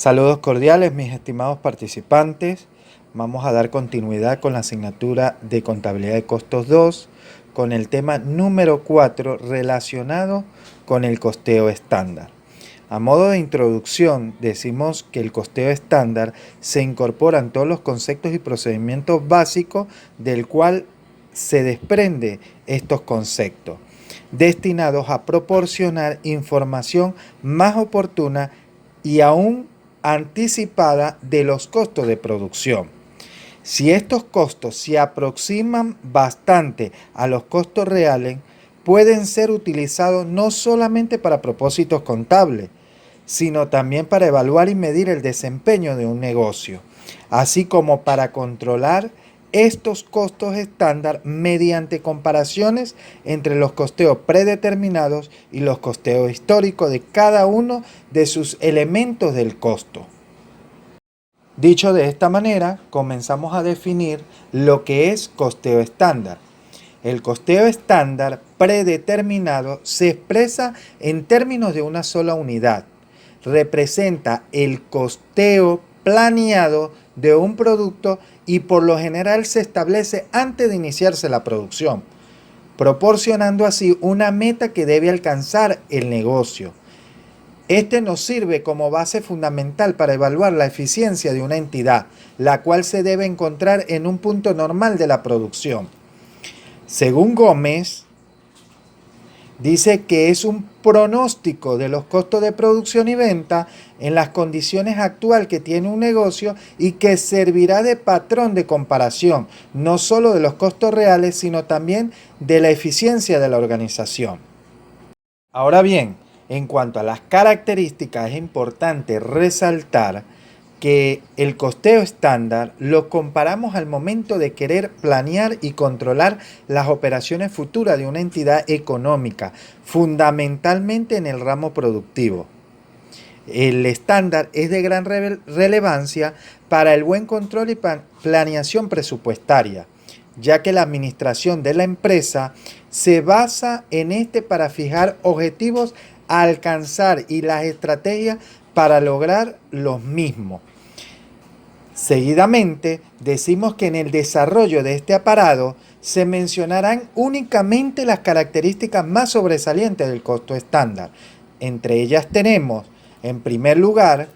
Saludos cordiales, mis estimados participantes. Vamos a dar continuidad con la asignatura de Contabilidad de Costos 2 con el tema número 4 relacionado con el costeo estándar. A modo de introducción, decimos que el costeo estándar se incorporan todos los conceptos y procedimientos básicos del cual se desprende estos conceptos, destinados a proporcionar información más oportuna y aún anticipada de los costos de producción. Si estos costos se aproximan bastante a los costos reales, pueden ser utilizados no solamente para propósitos contables, sino también para evaluar y medir el desempeño de un negocio, así como para controlar estos costos estándar mediante comparaciones entre los costeos predeterminados y los costeos históricos de cada uno de sus elementos del costo. Dicho de esta manera, comenzamos a definir lo que es costeo estándar. El costeo estándar predeterminado se expresa en términos de una sola unidad. Representa el costeo planeado de un producto y por lo general se establece antes de iniciarse la producción, proporcionando así una meta que debe alcanzar el negocio. Este nos sirve como base fundamental para evaluar la eficiencia de una entidad, la cual se debe encontrar en un punto normal de la producción. Según Gómez, dice que es un pronóstico de los costos de producción y venta en las condiciones actuales que tiene un negocio y que servirá de patrón de comparación, no solo de los costos reales, sino también de la eficiencia de la organización. Ahora bien, en cuanto a las características, es importante resaltar que el costeo estándar lo comparamos al momento de querer planear y controlar las operaciones futuras de una entidad económica, fundamentalmente en el ramo productivo. El estándar es de gran relevancia para el buen control y planeación presupuestaria, ya que la administración de la empresa se basa en este para fijar objetivos a alcanzar y las estrategias para lograr los mismos. Seguidamente, decimos que en el desarrollo de este aparato se mencionarán únicamente las características más sobresalientes del costo estándar. Entre ellas tenemos, en primer lugar,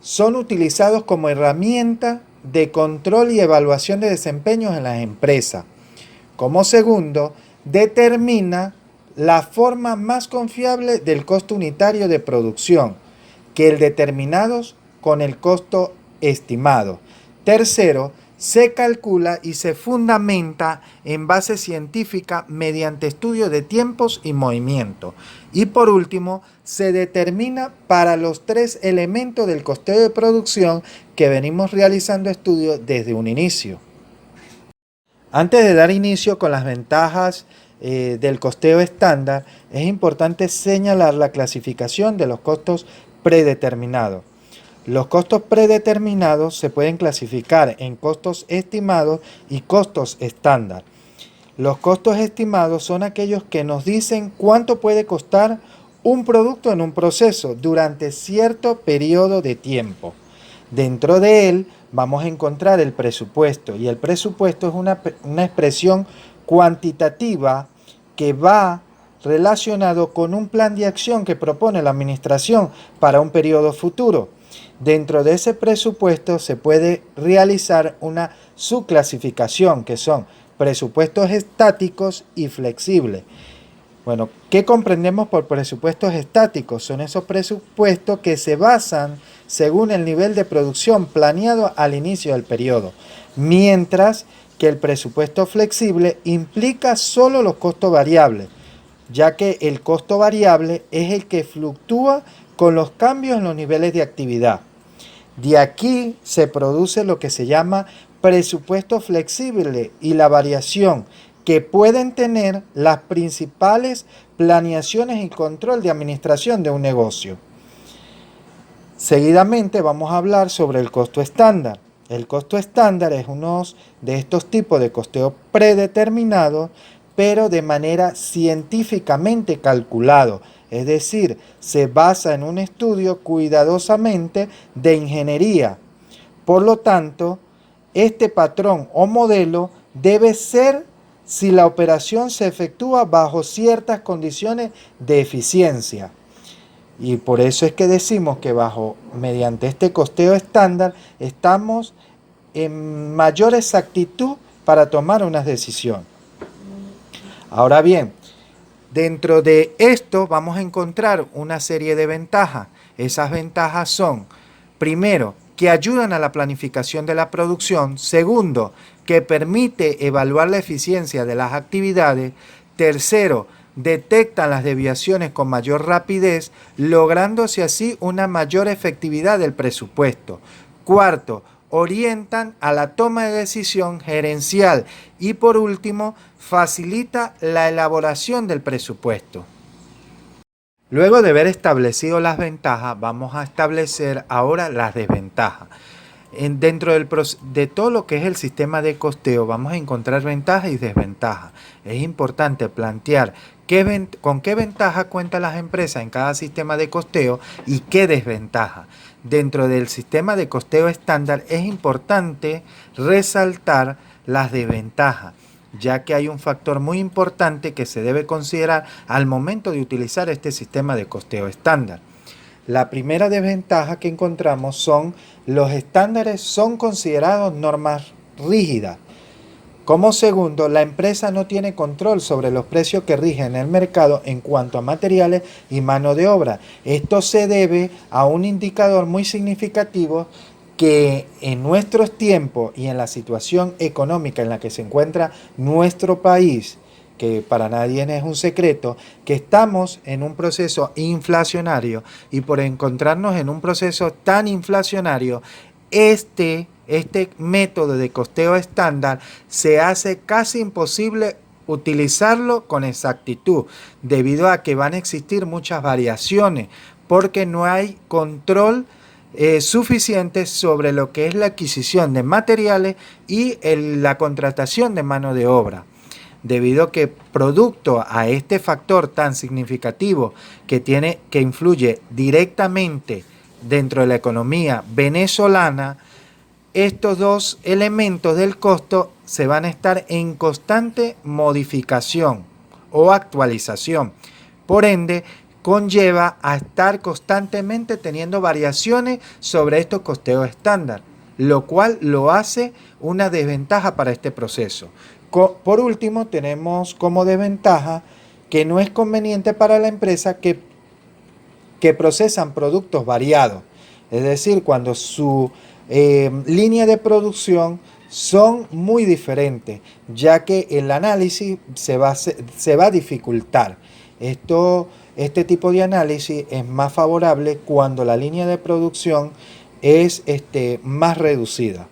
son utilizados como herramienta de control y evaluación de desempeños en las empresas. Como segundo, determina la forma más confiable del costo unitario de producción que el determinados con el costo estimado. Tercero, se calcula y se fundamenta en base científica mediante estudio de tiempos y movimiento. Y por último, se determina para los tres elementos del costeo de producción que venimos realizando estudios desde un inicio. Antes de dar inicio con las ventajas del costeo estándar, es importante señalar la clasificación de los costos predeterminados. Los costos predeterminados se pueden clasificar en costos estimados y costos estándar. Los costos estimados son aquellos que nos dicen cuánto puede costar un producto en un proceso durante cierto periodo de tiempo. Dentro de él vamos a encontrar el presupuesto, y el presupuesto es una expresión cuantitativa que va relacionado con un plan de acción que propone la administración para un periodo futuro. Dentro de ese presupuesto se puede realizar una subclasificación, que son presupuestos estáticos y flexibles. Bueno, ¿qué comprendemos por presupuestos estáticos? Son esos presupuestos que se basan según el nivel de producción planeado al inicio del periodo, mientras que el presupuesto flexible implica solo los costos variables, ya que el costo variable es el que fluctúa con los cambios en los niveles de actividad. De aquí se produce lo que se llama presupuesto flexible y la variación que pueden tener las principales planeaciones y control de administración de un negocio. Seguidamente vamos a hablar sobre el costo estándar. El costo estándar es uno de estos tipos de costeo predeterminado pero de manera científicamente calculado. Es decir, se basa en un estudio cuidadosamente de ingeniería. Por lo tanto, este patrón o modelo debe ser si la operación se efectúa bajo ciertas condiciones de eficiencia. Y por eso es que decimos que mediante este costeo estándar estamos en mayor exactitud para tomar una decisión. Ahora bien, dentro de esto vamos a encontrar una serie de ventajas. Esas ventajas son, primero, que ayudan a la planificación de la producción. Segundo, que permite evaluar la eficiencia de las actividades. Tercero, detectan las desviaciones con mayor rapidez, lográndose así una mayor efectividad del presupuesto. Cuarto, orientan a la toma de decisión gerencial. Y por último, facilita la elaboración del presupuesto. Luego de haber establecido las ventajas, vamos a establecer ahora las desventajas. Dentro de todo lo que es el sistema de costeo, vamos a encontrar ventajas y desventajas. Es importante plantear con qué ventaja cuentan las empresas en cada sistema de costeo y qué desventaja. Dentro del sistema de costeo estándar es importante resaltar las desventajas, ya que hay un factor muy importante que se debe considerar al momento de utilizar este sistema de costeo estándar. La primera desventaja que encontramos son los estándares son considerados normas rígidas. Como segundo, la empresa no tiene control sobre los precios que rigen el mercado en cuanto a materiales y mano de obra. Esto se debe a un indicador muy significativo que en nuestros tiempos y en la situación económica en la que se encuentra nuestro país, que para nadie es un secreto, que estamos en un proceso inflacionario, y por encontrarnos en un proceso tan inflacionario, este método de costeo estándar se hace casi imposible utilizarlo con exactitud, debido a que van a existir muchas variaciones, porque no hay control suficiente sobre lo que es la adquisición de materiales y la contratación de mano de obra. Debido a que producto a este factor tan significativo que influye directamente dentro de la economía venezolana, estos dos elementos del costo se van a estar en constante modificación o actualización. Por ende, conlleva a estar constantemente teniendo variaciones sobre estos costeos estándar, lo cual lo hace una desventaja para este proceso. Por último, tenemos como desventaja que no es conveniente para la empresa que procesan productos variados. Es decir, cuando su línea de producción son muy diferentes, ya que el análisis se va a dificultar. Este tipo de análisis es más favorable cuando la línea de producción es más reducida.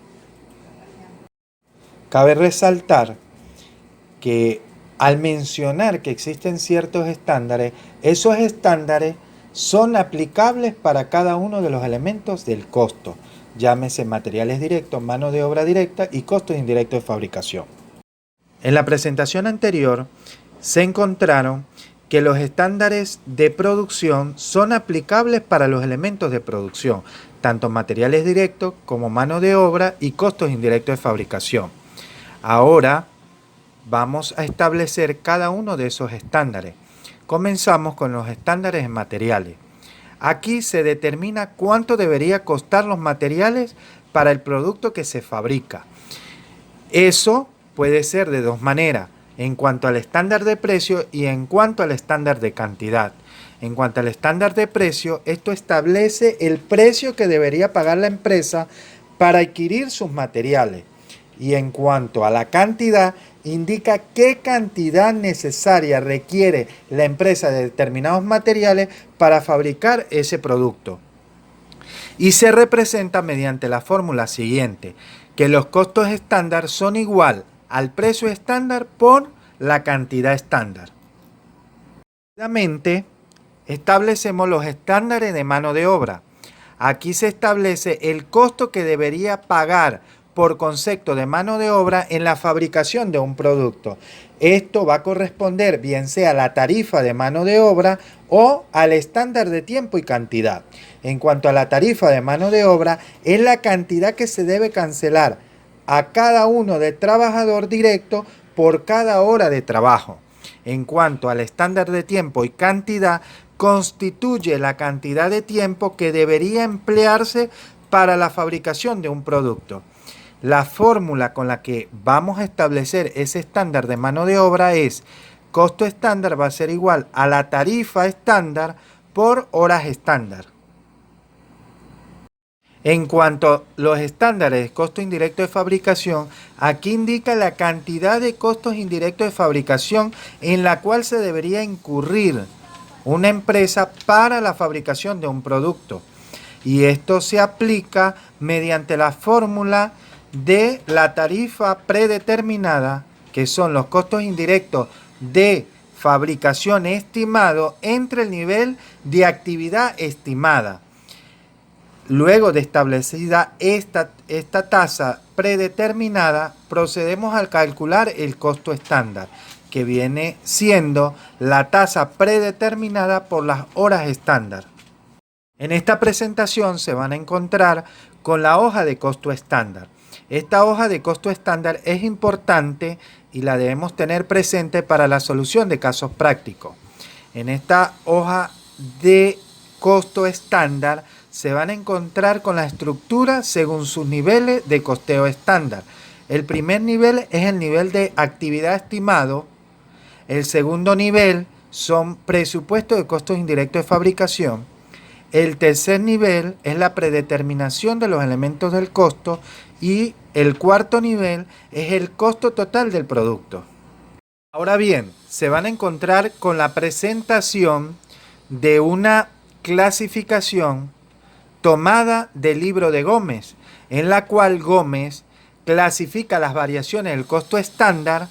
Cabe resaltar que al mencionar que existen ciertos estándares, esos estándares son aplicables para cada uno de los elementos del costo, llámese materiales directos, mano de obra directa y costos indirectos de fabricación. En la presentación anterior se encontraron que los estándares de producción son aplicables para los elementos de producción, tanto materiales directos como mano de obra y costos indirectos de fabricación. Ahora vamos a establecer cada uno de esos estándares. Comenzamos con los estándares en materiales. Aquí se determina cuánto debería costar los materiales para el producto que se fabrica. Eso puede ser de dos maneras, en cuanto al estándar de precio y en cuanto al estándar de cantidad. En cuanto al estándar de precio, esto establece el precio que debería pagar la empresa para adquirir sus materiales. Y en cuanto a la cantidad, indica qué cantidad necesaria requiere la empresa de determinados materiales para fabricar ese producto. Y se representa mediante la fórmula siguiente, que los costos estándar son igual al precio estándar por la cantidad estándar. Rápidamente, establecemos los estándares de mano de obra. Aquí se establece el costo que debería pagar por concepto de mano de obra en la fabricación de un producto. Esto va a corresponder bien sea a la tarifa de mano de obra o al estándar de tiempo y cantidad. En cuanto a la tarifa de mano de obra, es la cantidad que se debe cancelar a cada uno de trabajador directo por cada hora de trabajo. En cuanto al estándar de tiempo y cantidad, constituye la cantidad de tiempo que debería emplearse para la fabricación de un producto. La fórmula con la que vamos a establecer ese estándar de mano de obra es: costo estándar va a ser igual a la tarifa estándar por horas estándar. En cuanto a los estándares de costo indirecto de fabricación, aquí indica la cantidad de costos indirectos de fabricación en la cual se debería incurrir una empresa para la fabricación de un producto. Y esto se aplica mediante la fórmula de la tarifa predeterminada, que son los costos indirectos de fabricación estimado entre el nivel de actividad estimada. Luego de establecida esta tasa predeterminada, procedemos a calcular el costo estándar, que viene siendo la tasa predeterminada por las horas estándar. En esta presentación se van a encontrar con la hoja de costo estándar. Esta hoja de costo estándar es importante y la debemos tener presente para la solución de casos prácticos. En esta hoja de costo estándar se van a encontrar con la estructura según sus niveles de costeo estándar. El primer nivel es el nivel de actividad estimado. El segundo nivel son presupuestos de costos indirectos de fabricación. El tercer nivel es la predeterminación de los elementos del costo y el cuarto nivel es el costo total del producto. Ahora bien, se van a encontrar con la presentación de una clasificación tomada del libro de Gómez, en la cual Gómez clasifica las variaciones del costo estándar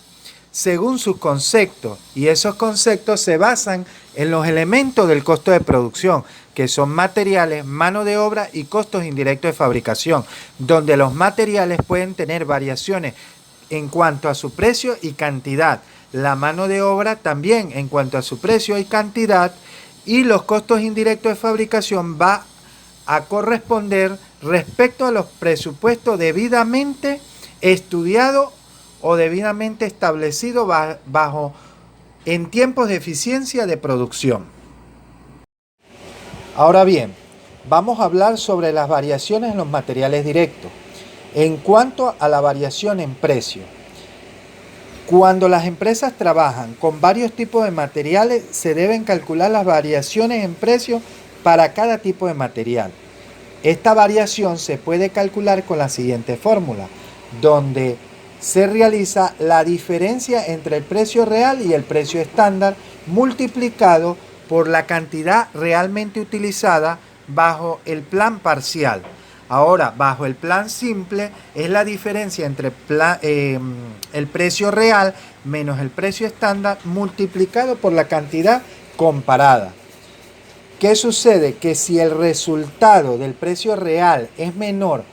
según sus conceptos, y esos conceptos se basan en los elementos del costo de producción, que son materiales, mano de obra y costos indirectos de fabricación, donde los materiales pueden tener variaciones en cuanto a su precio y cantidad, la mano de obra también en cuanto a su precio y cantidad, y los costos indirectos de fabricación va a corresponder respecto a los presupuestos debidamente estudiados o debidamente establecidos bajo en tiempos de eficiencia de producción. Ahora bien, vamos a hablar sobre las variaciones en los materiales directos. En cuanto a la variación en precio, cuando las empresas trabajan con varios tipos de materiales, se deben calcular las variaciones en precio para cada tipo de material. Esta variación se puede calcular con la siguiente fórmula, donde se realiza la diferencia entre el precio real y el precio estándar multiplicado por la cantidad realmente utilizada bajo el plan parcial. Ahora, bajo el plan simple es la diferencia entre el precio real menos el precio estándar multiplicado por la cantidad comparada. ¿Qué sucede? Que si el resultado del precio real es menor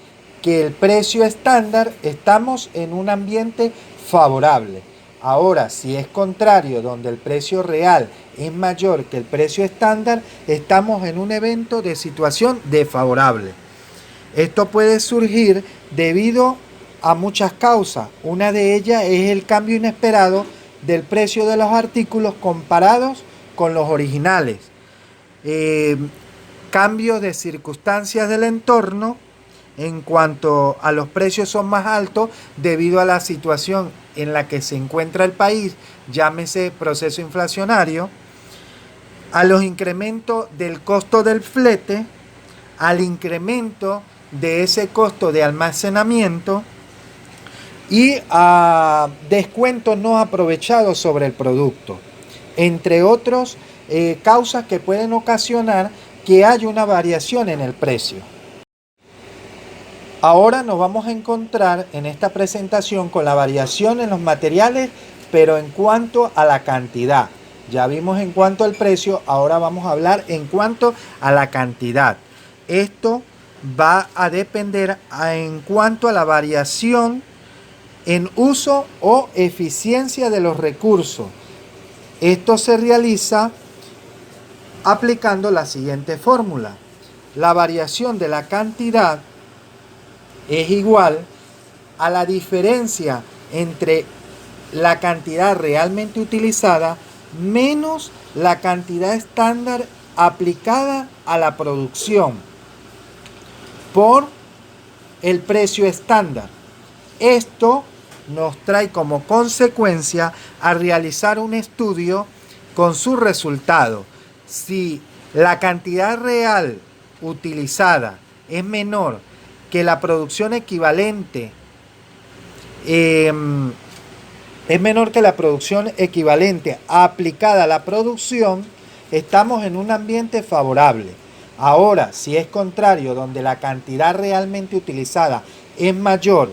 que el precio estándar, estamos en un ambiente favorable. Ahora, si es contrario, donde el precio real es mayor que el precio estándar, estamos en un evento de situación desfavorable. Esto puede surgir debido a muchas causas. Una de ellas es el cambio inesperado del precio de los artículos comparados con los originales. Cambios de circunstancias del entorno en cuanto a los precios son más altos debido a la situación en la que se encuentra el país, llámese proceso inflacionario, a los incrementos del costo del flete, al incremento de ese costo de almacenamiento y a descuentos no aprovechados sobre el producto, entre otros causas que pueden ocasionar que haya una variación en el precio. Ahora nos vamos a encontrar en esta presentación con la variación en los materiales, pero en cuanto a la cantidad. Ya vimos en cuanto al precio, ahora vamos a hablar en cuanto a la cantidad. Esto va a depender en cuanto a la variación en uso o eficiencia de los recursos. Esto se realiza aplicando la siguiente fórmula. La variación de la cantidad es igual a la diferencia entre la cantidad realmente utilizada menos la cantidad estándar aplicada a la producción por el precio estándar. Esto nos trae como consecuencia a realizar un estudio con su resultado. Si la cantidad real utilizada es menor que la producción equivalente, aplicada a la producción, estamos en un ambiente favorable. Ahora, si es contrario, donde la cantidad realmente utilizada es mayor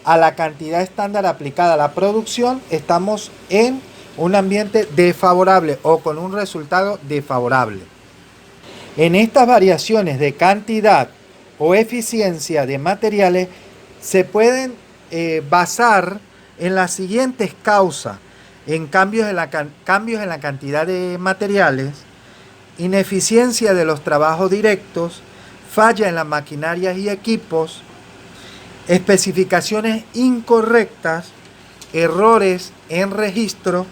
a la cantidad estándar aplicada a la producción, estamos en un ambiente desfavorable o con un resultado desfavorable. En estas variaciones de cantidad o eficiencia de materiales se pueden basar en las siguientes causas: en cambios en la cantidad de materiales, ineficiencia de los trabajos directos, falla en las maquinarias y equipos, especificaciones incorrectas, errores en registro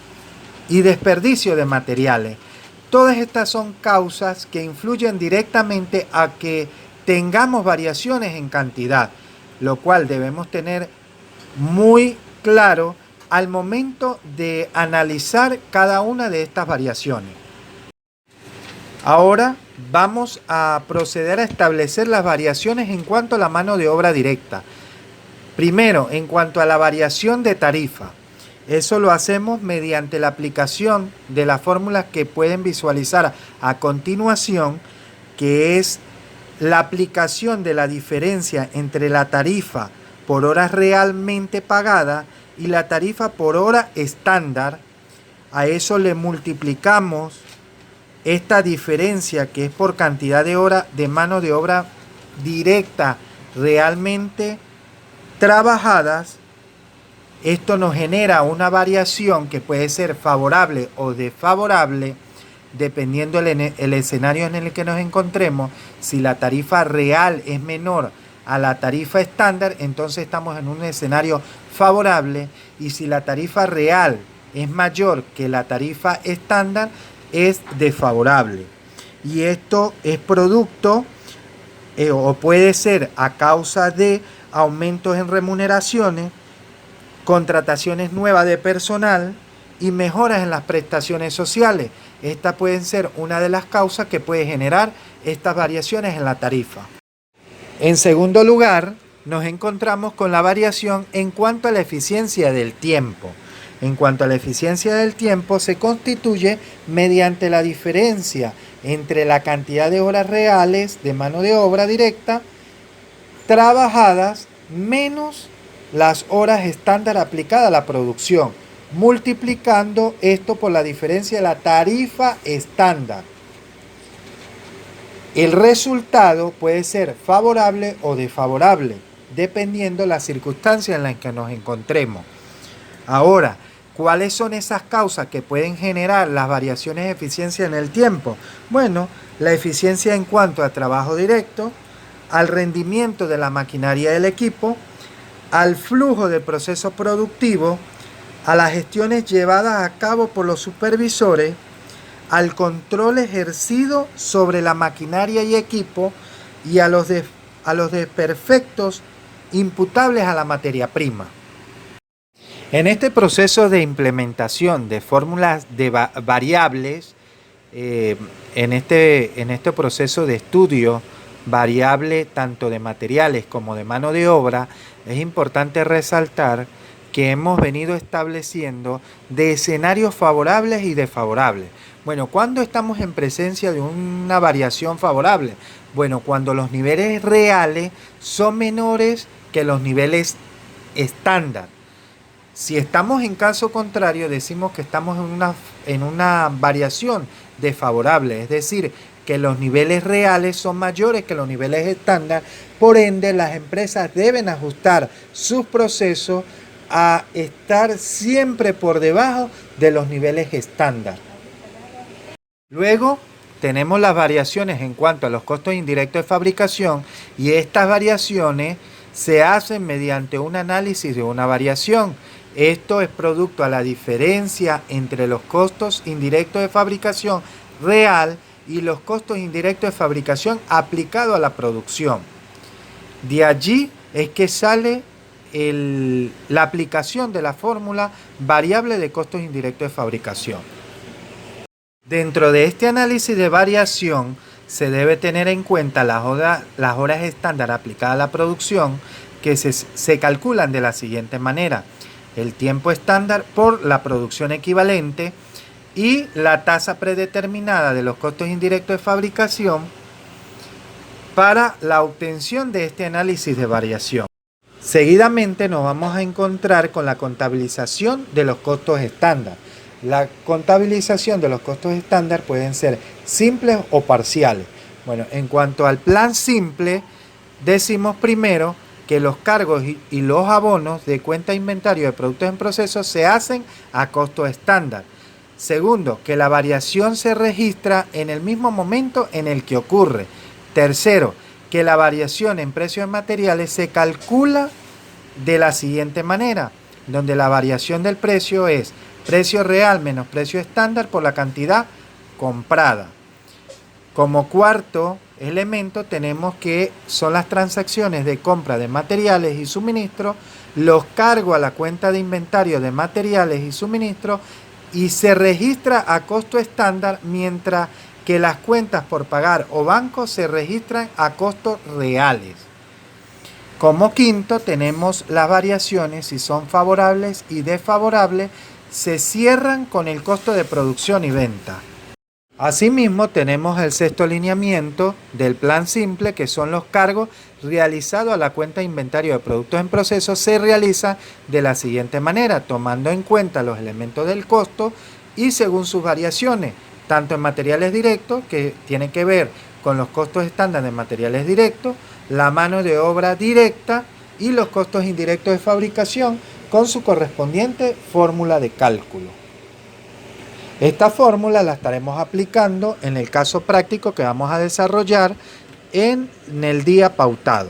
y desperdicio de materiales. Todas estas son causas que influyen directamente a que tengamos variaciones en cantidad, lo cual debemos tener muy claro al momento de analizar cada una de estas variaciones. Ahora vamos a proceder a establecer las variaciones en cuanto a la mano de obra directa. Primero, en cuanto a la variación de tarifa. Eso lo hacemos mediante la aplicación de las fórmulas que pueden visualizar a continuación, que es la aplicación de la diferencia entre la tarifa por horas realmente pagada y la tarifa por hora estándar. A eso le multiplicamos esta diferencia, que es por cantidad de hora de mano de obra directa realmente trabajadas. Esto nos genera una variación que puede ser favorable o desfavorable dependiendo el escenario en el que nos encontremos. Si la tarifa real es menor a la tarifa estándar, entonces estamos en un escenario favorable, y si la tarifa real es mayor que la tarifa estándar, es desfavorable. Y esto es producto o puede ser a causa de aumentos en remuneraciones, contrataciones nuevas de personal y mejoras en las prestaciones sociales. Estas pueden ser una de las causas que puede generar estas variaciones en la tarifa. En segundo lugar, nos encontramos con la variación en cuanto a la eficiencia del tiempo. En cuanto a la eficiencia del tiempo, se constituye mediante la diferencia entre la cantidad de horas reales de mano de obra directa trabajadas menos las horas estándar aplicadas a la producción, multiplicando esto por la diferencia de la tarifa estándar. El resultado puede ser favorable o desfavorable, dependiendo de las circunstancias en las que nos encontremos. Ahora, ¿cuáles son esas causas que pueden generar las variaciones de eficiencia en el tiempo? Bueno, la eficiencia en cuanto a trabajo directo, al rendimiento de la maquinaria del equipo, al flujo del proceso productivo, a las gestiones llevadas a cabo por los supervisores, al control ejercido sobre la maquinaria y equipo y a los desperfectos imputables a la materia prima. En este proceso de implementación de fórmulas de variables, en este proceso de estudio variable tanto de materiales como de mano de obra, es importante resaltar que hemos venido estableciendo de escenarios favorables y desfavorables. Bueno, ¿cuándo estamos en presencia de una variación favorable? Bueno, cuando los niveles reales son menores que los niveles estándar. Si estamos en caso contrario, decimos que estamos en una variación desfavorable, es decir, que los niveles reales son mayores que los niveles estándar. Por ende, las empresas deben ajustar sus procesos a estar siempre por debajo de los niveles estándar. Luego tenemos las variaciones en cuanto a los costos indirectos de fabricación, y estas variaciones se hacen mediante un análisis de una variación. Esto es producto a la diferencia entre los costos indirectos de fabricación real y los costos indirectos de fabricación aplicados a la producción. De allí es que sale la aplicación de la fórmula variable de costos indirectos de fabricación. Dentro de este análisis de variación se debe tener en cuenta las horas estándar aplicadas a la producción, que se calculan de la siguiente manera: el tiempo estándar por la producción equivalente y la tasa predeterminada de los costos indirectos de fabricación para la obtención de este análisis de variación. Seguidamente nos vamos a encontrar con la contabilización de los costos estándar. La contabilización de los costos estándar pueden ser simples o parciales. Bueno, en cuanto al plan simple, decimos primero que los cargos y los abonos de cuenta de inventario de productos en proceso se hacen a costo estándar. Segundo, que la variación se registra en el mismo momento en el que ocurre. Tercero, que la variación en precios de materiales se calcula de la siguiente manera, donde la variación del precio es precio real menos precio estándar por la cantidad comprada. Como cuarto elemento tenemos que son las transacciones de compra de materiales y suministros, los cargos a la cuenta de inventario de materiales y suministros, y se registra a costo estándar, mientras que las cuentas por pagar o bancos se registran a costos reales. Como quinto tenemos las variaciones, si son favorables y desfavorables, se cierran con el costo de producción y venta. Asimismo, tenemos el sexto lineamiento del plan simple, que son los cargos realizados a la cuenta de inventario de productos en proceso. Se realiza de la siguiente manera, tomando en cuenta los elementos del costo y según sus variaciones, tanto en materiales directos, que tiene que ver con los costos estándar de materiales directos, la mano de obra directa y los costos indirectos de fabricación con su correspondiente fórmula de cálculo. Esta fórmula la estaremos aplicando en el caso práctico que vamos a desarrollar en el día pautado.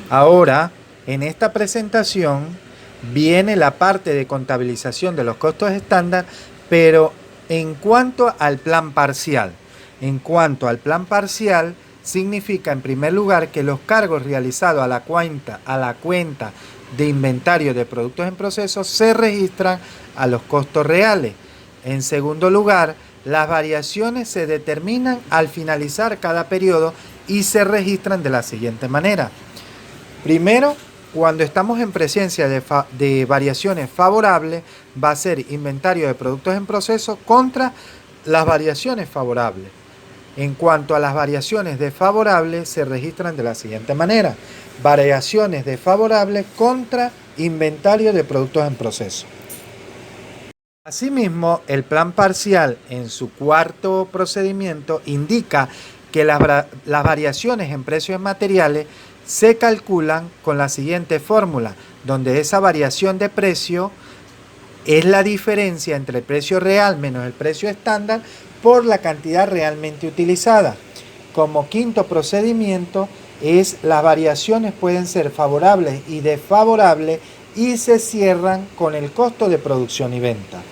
Ahora, en esta presentación viene la parte de contabilización de los costos estándar, pero en cuanto al plan parcial. En cuanto al plan parcial, significa en primer lugar que los cargos realizados a la cuenta de inventario de productos en proceso se registran a los costos reales. En segundo lugar, las variaciones se determinan al finalizar cada periodo y se registran de la siguiente manera. Primero, cuando estamos en presencia de variaciones favorables, va a ser inventario de productos en proceso contra las variaciones favorables. En cuanto a las variaciones desfavorables, se registran de la siguiente manera: variaciones desfavorables contra inventario de productos en proceso. Asimismo, el plan parcial, en su cuarto procedimiento, indica que las variaciones en precios materiales se calculan con la siguiente fórmula, donde esa variación de precio es la diferencia entre el precio real menos el precio estándar por la cantidad realmente utilizada. Como quinto procedimiento, las variaciones pueden ser favorables y desfavorables y se cierran con el costo de producción y venta.